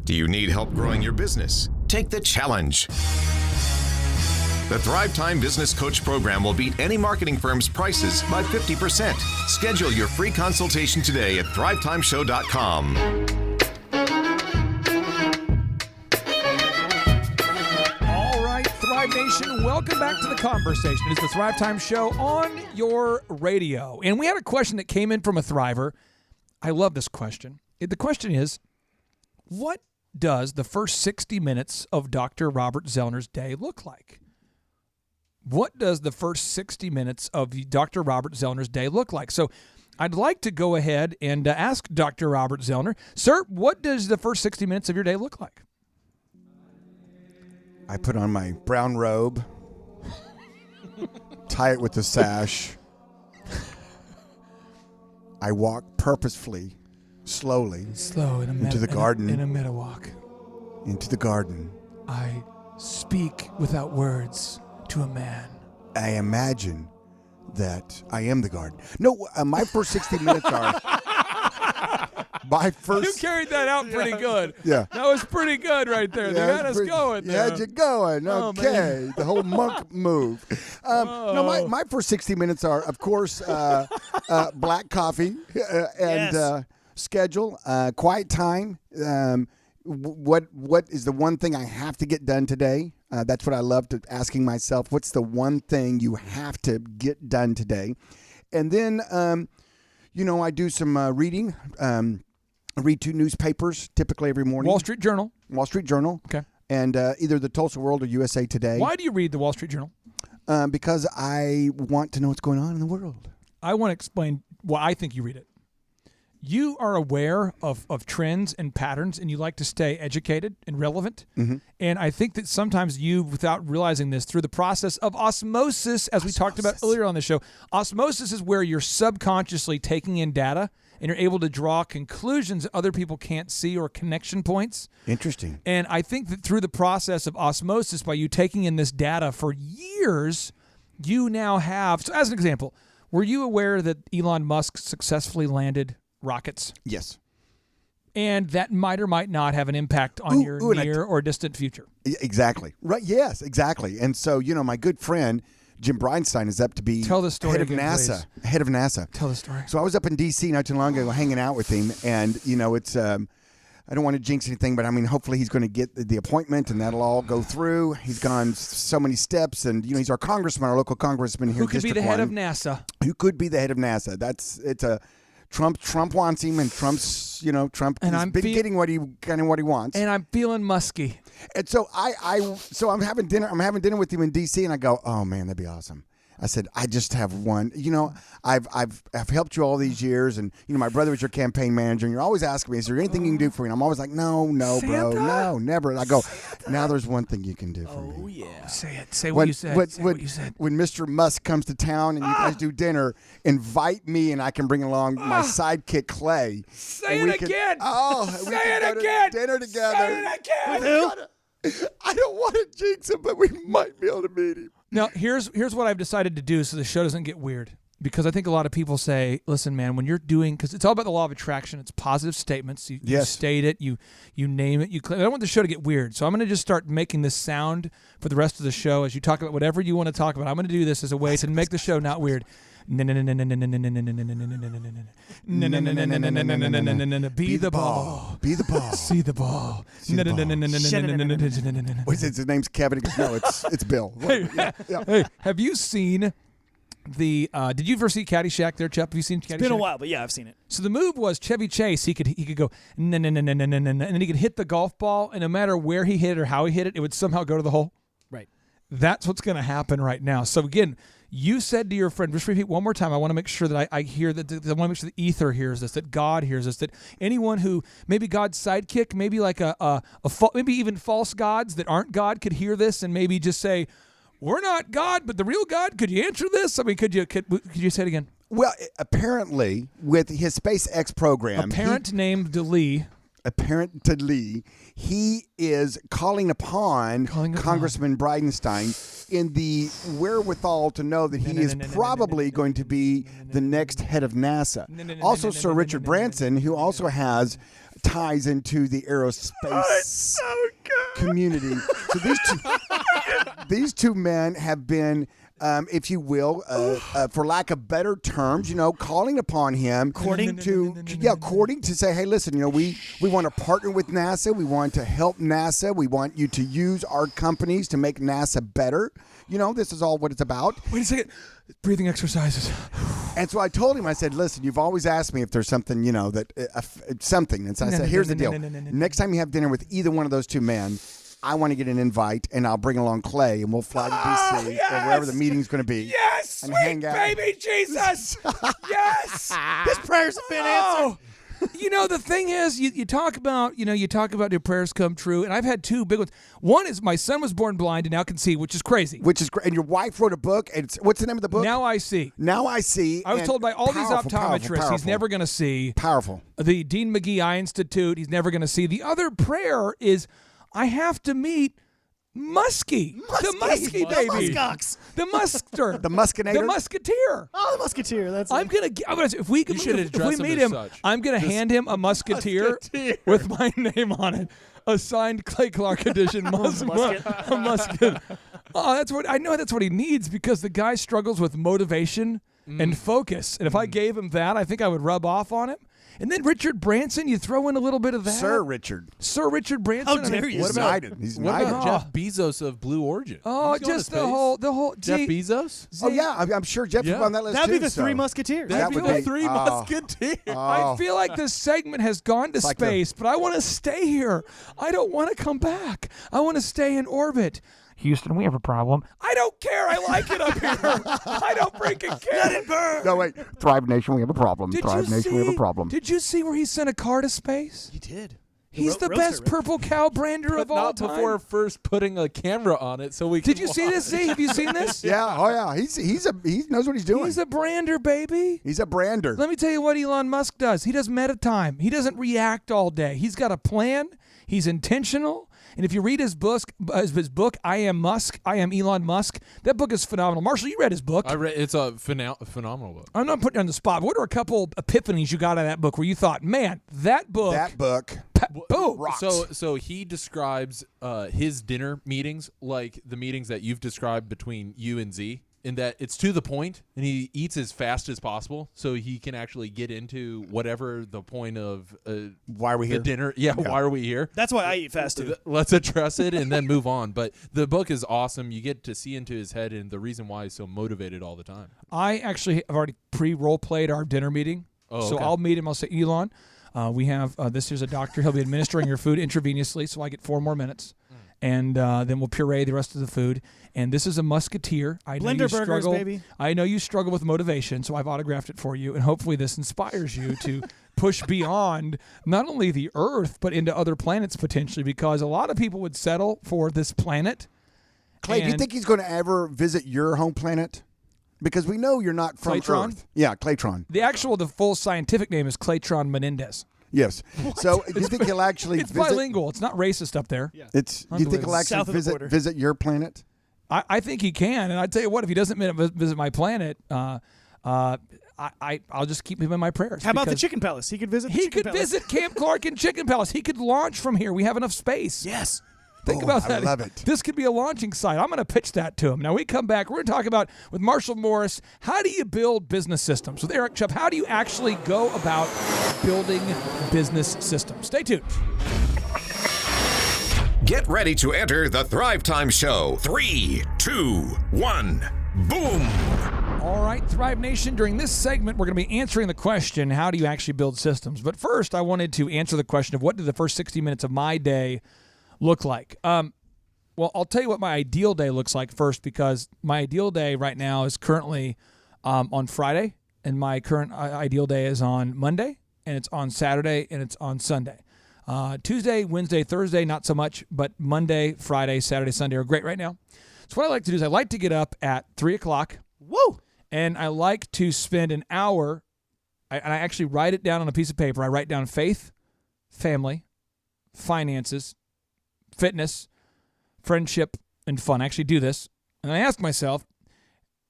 Do you need help growing your business? Take the challenge. The Thrivetime Business Coach Program will beat any marketing firm's prices by 50%. Schedule your free consultation today at thrivetimeshow.com. All right, Thrive Nation, welcome back to the conversation. It's the Thrivetime Show on your radio. And we had a question that came in from a Thriver. I love this question. The question is, what does the first 60 minutes of Dr. Robert Zellner's day look like? What does the first 60 minutes of Dr. Robert Zellner's day look like? So I'd like to go ahead and ask Dr. Robert Zellner, sir, what does the first 60 minutes of your day look like? I put on my brown robe, tie it with a sash. I walk purposefully, slowly, into the garden. In a meadow walk. Into the garden. I speak without words to a man. I imagine that I am the garden. No, my first 60 minutes are... You carried that out pretty good. Yeah. That was pretty good right there. You had us going there. You had you going. Okay. The whole monk move. No, my first 60 minutes are, of course, black coffee and schedule, quiet time. What is the one thing I have to get done today? That's what I love asking myself. What's the one thing you have to get done today? And then, I do some reading. I read 2 newspapers typically every morning. Wall Street Journal. Okay. And either the Tulsa World or USA Today. Why do you read the Wall Street Journal? Because I want to know what's going on in the world. I want to explain why I think you read it. You are aware of trends and patterns, and you like to stay educated and relevant. Mm-hmm. And I think that sometimes you, without realizing this, through the process of osmosis, as we talked about earlier on the show, osmosis is where you're subconsciously taking in data and you're able to draw conclusions that other people can't see or connection points. Interesting. And I think that through the process of osmosis, by you taking in this data for years, you now have... So as an example, were you aware that Elon Musk successfully landed rockets? Yes. And that might or might not have an impact on your near or distant future. Exactly. Right. Yes, exactly. And so, my good friend... Jim Bridenstine is up to be head of NASA. Please. Head of NASA. Tell the story. So I was up in D.C. not too long ago hanging out with him, and, it's I don't want to jinx anything, but, hopefully he's going to get the appointment, and that'll all go through. He's gone so many steps, and, he's our congressman, our local congressman here in District 1. Who could be the head of NASA? Who could be the head of NASA? Trump wants him, and Trump's, Trump has been getting what he wants. And I'm feeling musky. And so I'm having dinner with him in D.C. and I go, oh man, that'd be awesome. I said, I just have one. I've helped you all these years, and my brother was your campaign manager, and you're always asking me, is there anything you can do for me? And I'm always like, no, Santa? bro, no, never. And I go, Santa? Now there's one thing you can do for me. Oh yeah, say it. Say what you said. Say what you said. When Mr. Musk comes to town and you guys do dinner, invite me, and I can bring along my sidekick Clay. Say it again. Say it again. Dinner together. Say it again. I don't want to jinx him, but we might be able to meet him. Now, here's what I've decided to do so the show doesn't get weird. Because I think a lot of people say, listen, man, when you're doing, because it's all about the law of attraction. It's positive statements. You state it, you name it, you claim. I don't want the show to get weird. So I'm going to just start making this sound for the rest of the show as you talk about whatever you want to talk about. I'm going to do this as a way to make the show not weird. Be the ball. Be the ball. See the ball. Wait, his name's Kevin. He goes, no, it's Bill. Hey, have you seen the? Did you ever see Caddyshack there, Chuck? Have you seen Caddyshack? It's been a while, but yeah, I've seen it. So the move was Chevy Chase. He could go and then he could hit the golf ball, and no matter where he hit it or how he hit it, it would somehow go to the hole. Right. That's what's going to happen right now. So again, you said to your friend, just repeat one more time. I want to make sure that I hear that. I want to make sure the ether hears this, that God hears this, that anyone who maybe God's sidekick, maybe like maybe even false gods that aren't God could hear this and maybe just say, "We're not God, but the real God." Could you answer this? I mean, could you say it again? Well, apparently with his SpaceX program, apparently he is calling upon Congressman Bridenstine in the wherewithal to know that he is probably going to be the next head of NASA. Also, Sir Richard Branson, who also has ties into the aerospace community. So these two men have been, if you will, for lack of better terms, calling upon him, courting to say, hey, listen, we want to partner with NASA. We want to help NASA. We want you to use our companies to make NASA better. This is all what it's about. Wait a second. Breathing exercises. And so I told him, I said, listen, you've always asked me if there's something, something. And so I said, here's the deal. Next time you have dinner with either one of those two men, I want to get an invite, and I'll bring along Clay, and we'll fly to D.C. or wherever the meeting's going to be. Yes, and sweet hang out. baby Jesus. Yes. His prayers have been answered. The thing is, you talk about your prayers come true, and I've had two big ones. One is my son was born blind and now can see, which is crazy. Which is great. And your wife wrote a book, and what's the name of the book? Now I See. Now I See. I was told by all these optometrists powerful. he's never going to see. Powerful. The Dean McGee Eye Institute, he's never going to see. The other prayer is, I have to meet Muskie. The Muskie baby. Muskox. The Musker. The Muskinator. The Musketeer. Oh, the Musketeer. That's I'm gonna if we meet him, I'm gonna hand him a Musketeer with my name on it, a signed Clay Clark edition musket. Oh, that's what he needs, because the guy struggles with motivation and focus. And if I gave him that, I think I would rub off on him. And then Richard Branson, you throw in a little bit of that. Sir Richard How Branson. Branson. dare you? What about He's what knighted. about Jeff Bezos of Blue Origin? Oh, He's going just to the space. whole. Jeff Bezos? Oh, yeah. I'm sure Jeff is on that list, That'd too. be the Three Musketeers. That would be Three Musketeers. I feel like this segment has gone to space, but I want to stay here. I don't want to come back. I want to stay in orbit. Houston, we have a problem. I don't care. I like it up here. I don't freaking care. Let it burn. No, wait. Thrive Nation, we have a problem. Thrive Nation, we have a problem. Did you see where he sent a car to space? He did. He's the best purple cow brander of all Not time. before first putting a camera on it so we can Did you see this? See, have you seen this? Yeah. Oh, yeah. He knows what he's doing. He's a brander, baby. He's a brander. Let me tell you what Elon Musk does. He does meta time. He doesn't react all day. He's got a plan. He's intentional. And if you read his book, I Am Musk, I Am Elon Musk, that book is phenomenal. Marshall, you read his book. I read. It's a phenomenal book. I'm not putting you on the spot. What are a couple epiphanies you got out of that book where you thought, man, that book boom, rocks. So he describes his dinner meetings like the meetings that you've described between you and Z, in that it's to the point, and he eats as fast as possible so he can actually get into whatever the point of why are we here? The dinner. Yeah, why are we here? That's why I eat fast too. Let's address it and then move on. But the book is awesome. You get to see into his head and the reason why he's so motivated all the time. I actually have already pre-role played our dinner meeting. Oh, so okay. I'll meet him. I'll say, Elon, we have this here's a doctor. He'll be administering your food intravenously, so I get 4 more minutes. And then we'll puree the rest of the food. And this is a Musketeer. I know Blender you burgers, struggle, baby. I know you struggle with motivation, so I've autographed it for you. And hopefully this inspires you to push beyond not only the Earth, but into other planets potentially, because a lot of people would settle for this planet. Clay, do you think he's going to ever visit your home planet? Because we know you're not from Claytron? Earth. Yeah, Claytron. The full scientific name is Claytron Menendez. Yes. So do you think he'll actually It's visit? bilingual. It's not racist up there. Yeah. Do you think he'll actually South of the border. visit your planet? I think he can, and I tell you what, if he doesn't visit my planet, I'll just keep him in my prayers. How about the Chicken Palace? He could visit. He could visit Camp Clark and Chicken Palace. He could launch from here. We have enough space. Yes. Think about I that. love it. This could be a launching site. I'm going to pitch that to him. Now we come back. We're going to talk about with Marshall Morris. How do you build business systems? With Eric Chubb, how do you actually go about building business systems? Stay tuned. Get ready to enter the Thrivetime Show. 3, 2, 1, boom! All right, Thrive Nation, during this segment, we're going to be answering the question, how do you actually build systems? But first, I wanted to answer the question of what did the first 60 minutes of my day look like? Well, I'll tell you what my ideal day looks like first, because my ideal day right now is currently on Friday, and my current ideal day is on Monday, and it's on Saturday, and it's on Sunday. Tuesday, Wednesday, Thursday, not so much, but Monday, Friday, Saturday, Sunday are great right now. So what I like to do is I like to get up at 3 o'clock. Woo! And I like to spend an hour, and I actually write it down on a piece of paper. I write down faith, family, finances, fitness, friendship, and fun. I actually do this. And I ask myself,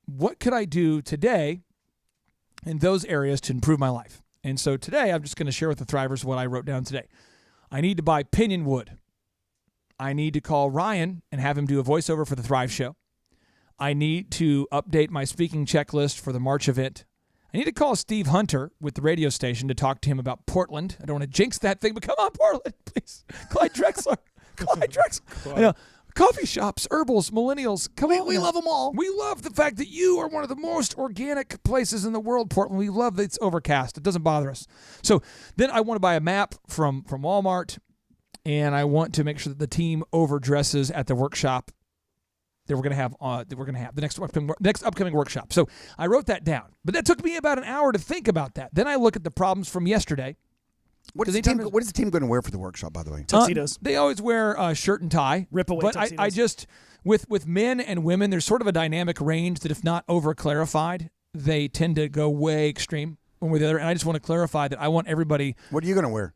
what could I do today in those areas to improve my life? And so today I'm just going to share with the Thrivers what I wrote down today. I need to buy pinion wood. I need to call Ryan and have him do a voiceover for the Thrive Show. I need to update my speaking checklist for the March event. I need to call Steve Hunter with the radio station to talk to him about Portland. I don't want to jinx that thing, but come on, Portland, please. Clyde Drexler. I know. Coffee shops, herbals, millennials. Come on. We love them all. We love the fact that you are one of the most organic places in the world, Portland. We love that it's overcast. It doesn't bother us. So then I want to buy a map from Walmart, and I want to make sure that the team overdresses at the workshop that we're going to have the next upcoming workshop. So I wrote that down. But that took me about an hour to think about that. Then I look at the problems from yesterday. What is the team going to wear for the workshop, by the way? Tuxedos. They always wear shirt and tie. Rip-away but tuxedos. I just, with men and women, there's sort of a dynamic range that if not over-clarified, they tend to go way extreme one way or the other. And I just want to clarify that I want everybody... What are you going to wear?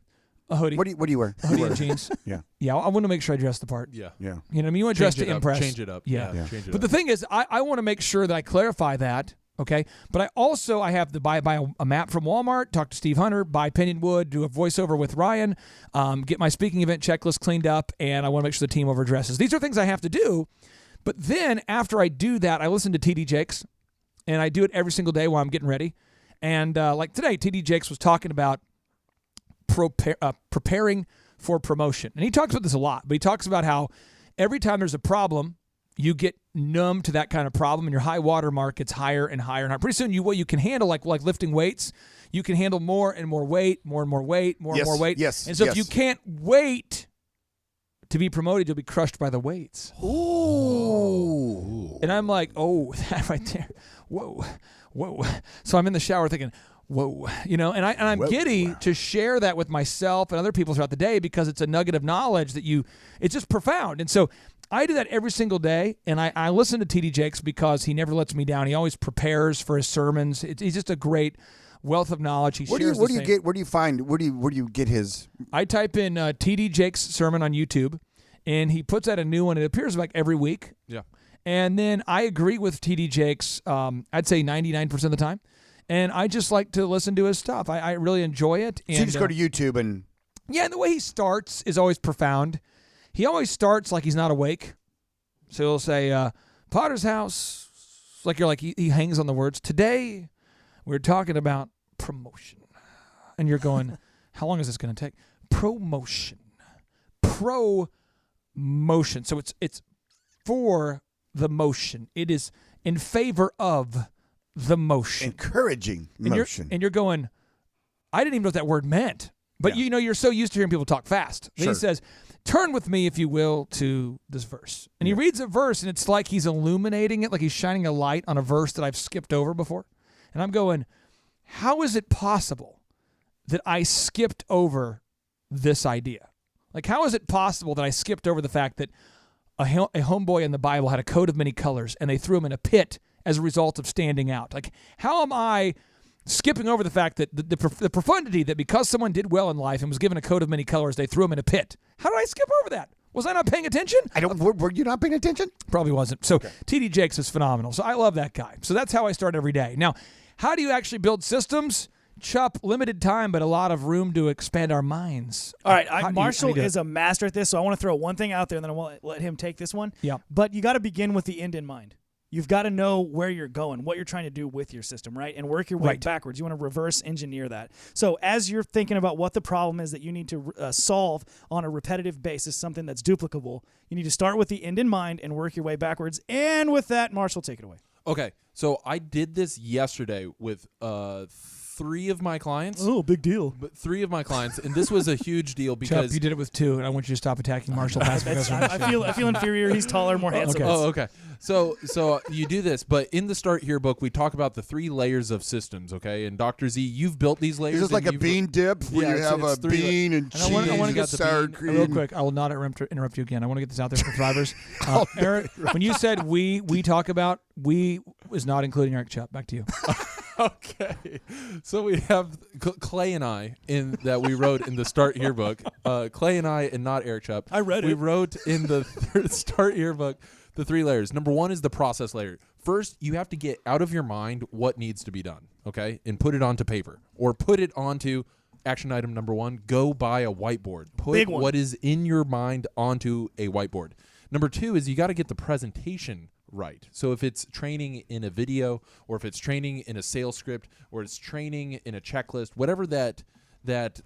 A hoodie. What do you wear? A hoodie and jeans. Yeah. Yeah, I want to make sure I dress the part. Yeah. Yeah. You know what I mean? You want to dress to impress. Change it up. Yeah. Change it But up. the thing is, I want to make sure that I clarify that, okay? But I have to buy a map from Walmart, talk to Steve Hunter, buy pinion wood, do a voiceover with Ryan, get my speaking event checklist cleaned up, and I want to make sure the team overdresses. These are things I have to do. But then after I do that, I listen to TD Jakes, and I do it every single day while I'm getting ready. And like today, TD Jakes was talking about preparing for promotion. And he talks about this a lot, but he talks about how every time there's a problem, you get numb to that kind of problem, and your high water mark gets higher and higher and higher. Pretty soon, what you can handle, like lifting weights, you can handle more and more weight, more and more weight, more and more weight. Yes. And so if you can't wait to be promoted, you'll be crushed by the weights. Ooh. And I'm like, oh, that right there. Whoa. So I'm in the shower thinking, whoa, and I'm giddy to share that with myself and other people throughout the day because it's a nugget of knowledge that it's just profound. And so I do that every single day, and I listen to TD Jakes because he never lets me down. He always prepares for his sermons. He's just a great wealth of knowledge. Where do you get his? I type in TD Jakes sermon on YouTube, and he puts out a new one. It appears like every week. Yeah. And then I agree with TD Jakes, I'd say 99% of the time. And I just like to listen to his stuff. I really enjoy it. And, so you just go to YouTube and... Yeah, and the way he starts is always profound. He always starts like he's not awake. So he'll say, Potter's house, he hangs on the words. Today, we're talking about promotion. And you're going, how long is this going to take? Promotion. Promotion. So it's for the motion. It is in favor of the motion. Encouraging motion. And you're going, I didn't even know what that word meant. But you're so used to hearing people talk fast. Then he says, turn with me, if you will, to this verse. And he reads a verse, and it's like he's illuminating it, like he's shining a light on a verse that I've skipped over before. And I'm going, how is it possible that I skipped over this idea? Like, how is it possible that I skipped over the fact that a homeboy in the Bible had a coat of many colors, and they threw him in a pit as a result of standing out? Like, how am I skipping over the fact that the profundity that because someone did well in life and was given a coat of many colors, they threw him in a pit? How did I skip over that? Was I not paying attention? Were you not paying attention? Probably wasn't. So TD Jakes is phenomenal. So I love that guy. So that's how I start every day. Now, how do you actually build systems? Chup, limited time, but a lot of room to expand our minds. All right, Marshall is a master at this, so I want to throw one thing out there, and then I want to let him take this one. Yeah. But you got to begin with the end in mind. You've got to know where you're going, what you're trying to do with your system, right? And work your way backwards. You want to reverse engineer that. So as you're thinking about what the problem is that you need to solve on a repetitive basis, something that's duplicable, you need to start with the end in mind and work your way backwards. And with that, Marshall, take it away. Okay, so I did this yesterday with 3 of my clients. Oh, big deal. But 3 of my clients, and this was a huge deal because Chup, you did it with 2, and I want you to stop attacking Marshall. I feel inferior. He's taller, more handsome. Okay. Oh, okay. So you do this, but in the Start Here book, we talk about the 3 layers of systems, okay? And Dr. Z, you've built these layers. Is this like a bean dip where you have a bean and cheese I want to get sour cream? Real quick, I will not interrupt you again. I want to get this out there for Thrivers. Eric, when you said we talk about, we is not including Eric Chup. Back to you. Okay, so we have Clay and I that we wrote in the Start Yearbook. Clay and I, and not Eric Chupp. I read We it. wrote in the Start Yearbook the 3 layers. Number 1 is the process layer. First, you have to get out of your mind what needs to be done, okay, and put it onto paper or put it onto action item number 1. Go buy a whiteboard. Put what is in your mind onto a whiteboard. Number 2 is you got to get the presentation right. So if it's training in a video, or if it's training in a sales script, or it's training in a checklist, whatever that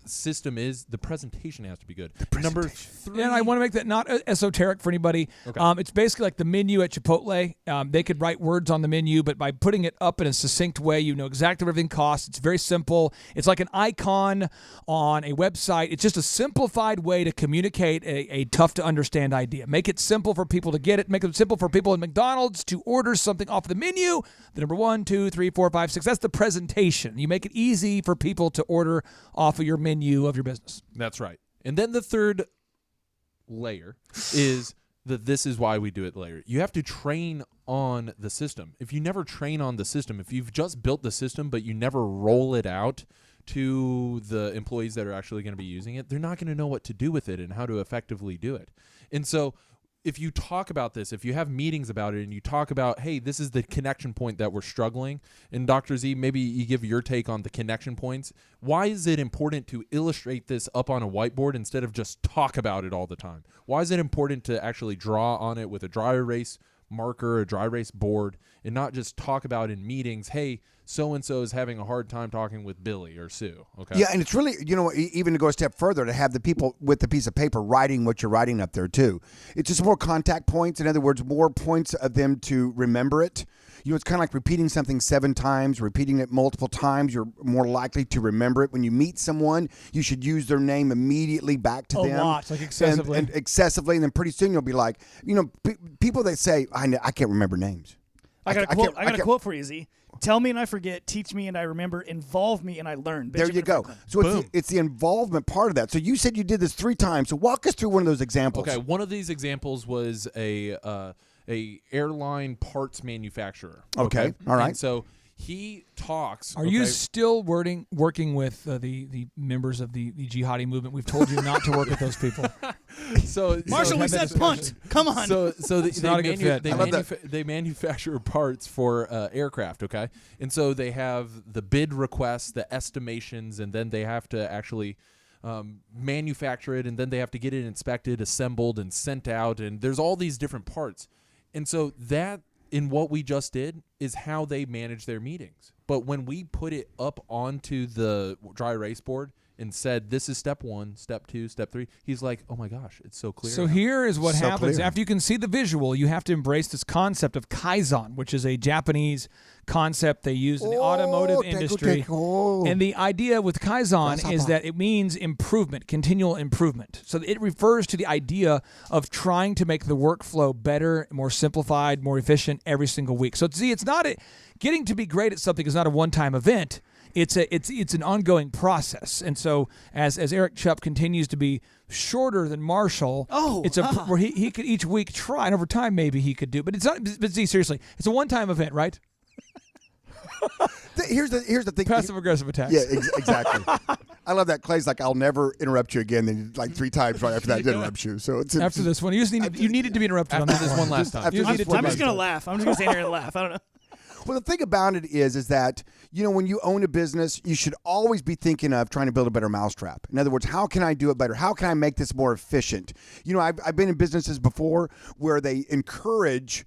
system is, the presentation has to be good. Number 3. And I want to make that not esoteric for anybody. Okay. It's basically like the menu at Chipotle. They could write words on the menu, but by putting it up in a succinct way, you know exactly what everything costs. It's very simple. It's like an icon on a website. It's just a simplified way to communicate a tough-to-understand idea. Make it simple for people to get it. Make it simple for people at McDonald's to order something off the menu. The number 1, 2, 3, 4, 5, 6. That's the presentation. You make it easy for people to order off of your menu of your business. That's right. And then the 3rd layer is this is why we do it layer. You have to train on the system. If you never train on the system, if you've just built the system but you never roll it out to the employees that are actually going to be using it, they're not going to know what to do with it and how to effectively do it. And so if you talk about this, if you have meetings about it and you talk about, hey, this is the connection point that we're struggling, and Dr. Z, maybe you give your take on the connection points. Why is it important to illustrate this up on a whiteboard instead of just talk about it all the time? Why is it important to actually draw on it with a dry erase marker, a dry erase board, and not just talk about in meetings, hey, so-and-so is having a hard time talking with Billy or Sue. Okay. Yeah, and it's really, even to go a step further, to have the people with the piece of paper writing what you're writing up there too. It's just more contact points. In other words, more points of them to remember it. It's kind of like repeating something 7 times, repeating it multiple times. You're more likely to remember it. When you meet someone, you should use their name immediately back to them. A lot, like excessively. And excessively, and then pretty soon you'll be like, people that say, I can't remember names. I got a quote for you, Z. Tell me and I forget, teach me and I remember, involve me and I learn. There you go. So it's the involvement part of that. So you said you did this 3 times. So walk us through one of those examples. Okay, one of these examples was a airline parts manufacturer. Okay, all right. And so he talks. Are you still working with the members of the jihadi movement? We've told you not to work with those people. Marshall, we said punt. Come on. They manufacture parts for aircraft, okay? And so they have the bid requests, the estimations, and then they have to actually manufacture it, and then they have to get it inspected, assembled, and sent out, and there's all these different parts. And so that, in what we just did, is how they manage their meetings. But when we put it up onto the dry erase board and said, this is step 1, step 2, step 3, he's like, oh my gosh, it's so clear. So here is what happens. Clear. After you can see the visual, you have to embrace this concept of Kaizen, which is a Japanese concept they use in the automotive industry. And the idea with Kaizen is that it means improvement, continual improvement. So it refers to the idea of trying to make the workflow better, more simplified, more efficient every single week. So see, it's not getting to be great at something is not a one-time event. It's an ongoing process. And so as Eric Chupp continues to be shorter than Marshall, where he could each week try, and over time maybe he could do. But it's not. But see, seriously, it's a one-time event, right? Here's the thing. Passive aggressive attacks. Yeah, exactly. I love that. Clay's like, I'll never interrupt you again. Then like 3 times right after that, he interrupts you. So it's after this one, you needed to be interrupted on after that this one last time. I'm just gonna laugh. I'm just gonna stand here and laugh. I don't know. Well, the thing about it is that, when you own a business, you should always be thinking of trying to build a better mousetrap. In other words, how can I do it better? How can I make this more efficient? I've been in businesses before where they encourage.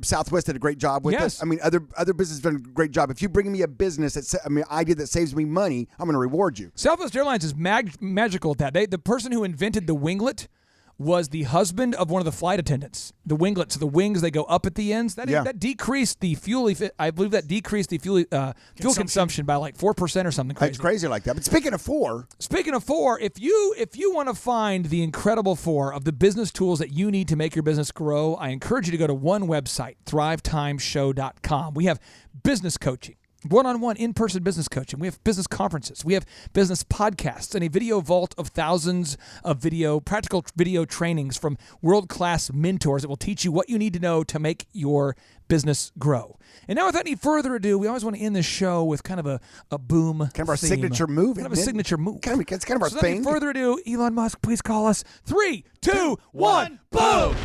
Southwest did a great job with this. I mean, other businesses have done a great job. If you bring me a business, idea that saves me money, I'm going to reward you. Southwest Airlines is magical at that. The person who invented the winglet was the husband of one of the flight attendants. The winglets, the wings, they go up at the ends. That decreased the fuel. I believe that decreased the fuel consumption by like 4% or something crazy. It's crazy like that. But speaking of four, if you want to find the incredible 4 of the business tools that you need to make your business grow, I encourage you to go to one website, thrivetimeshow.com. We have business coaching. One-on-one in-person business coaching. We have business conferences. We have business podcasts and a video vault of thousands of practical video trainings from world-class mentors that will teach you what you need to know to make your business grow. And now, without any further ado, we always want to end this show with kind of a boom. Kind of our theme. signature move. Kind of a signature move. It's kind of our So thing. without any further ado, Elon Musk, please call us. 3, 2, 1, boom!